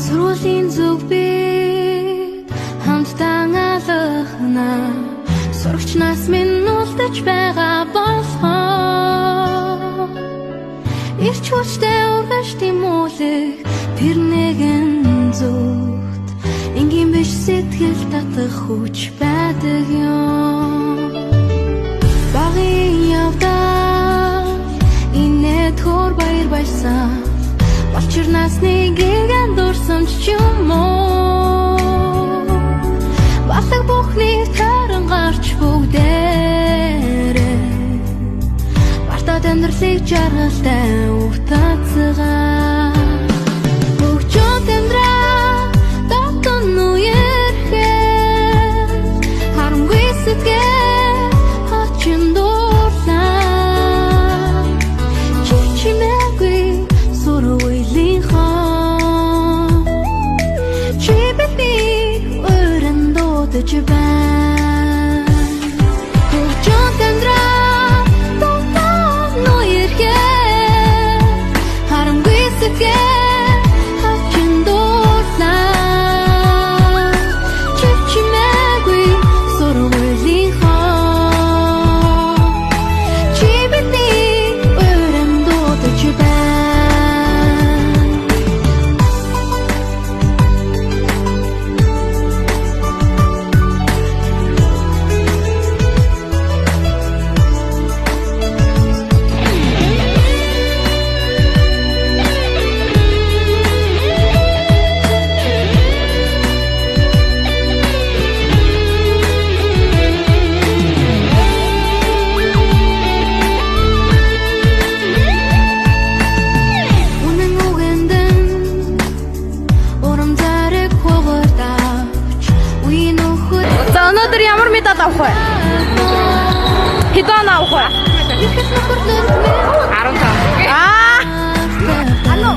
Surulin зүгбит хамтдаа алхана сурагч нас минь үлдэж байгаа болохоор ирч хүчтэй ургаш тимүүлэх тэр нэгэн зүгт энгийн биш сэтгэл татах хүч байдаг юм багын явдал инээ төр баяр баясаа Болчирнаас нэгэн дурсамж ч юм уу Батлаг бүхний таран гарч бүгдээрээ Бартад амьдралыг жаргалтай утацгаа Хөгжөөд амьдраа дотон үерхээр Харамгүй сэтгэл хачин дуурлаа Чичимээгүй суруулийн хон Чи бидний өрөн дуудаж байна Хөгжөөд амьдраа дотон үерхээр Харамгүй сэтгэл хачин дуурлаа Чичимээгүй суруулийн хон Чи бидний өрөн дуудаж байна Өнөөдөр ямар медаль авах вэ? Хэдэн авах вэ? 15. Алло.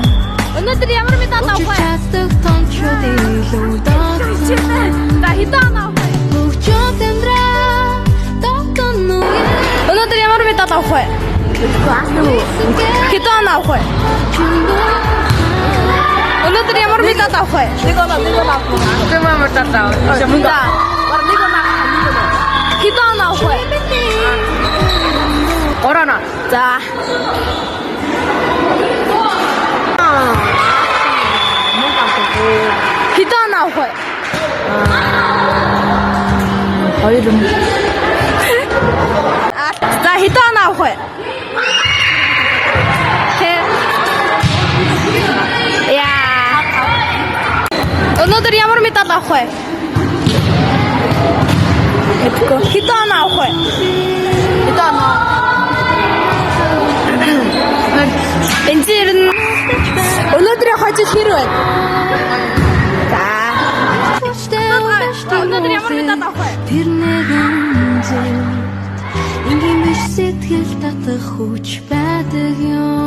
Өнөөдөр ямар медаль авах вэ? За хэдэн авах вэ? Өнөөдөр ямар медаль авах вэ? Хэдэн авах вэ? Өнөөдөр ямар медаль авах вэ? Нэг авах. Ямар медаль авах? Хэдэн авах вэ? 3 на. За. Хэдэн авах вэ? 2. За хэдэн авах вэ? Өнөөдөр ямар медаль авах вэ? Хэдэн авах вэ? Хэдэн авах? Бензин өнөөдрийн хожил хэр вэ? За. Өнөөдөр ямар медаль авах вэ? Тэр нэгэн зүйл энгийн биш сэтгэл татах хүч байдаг юм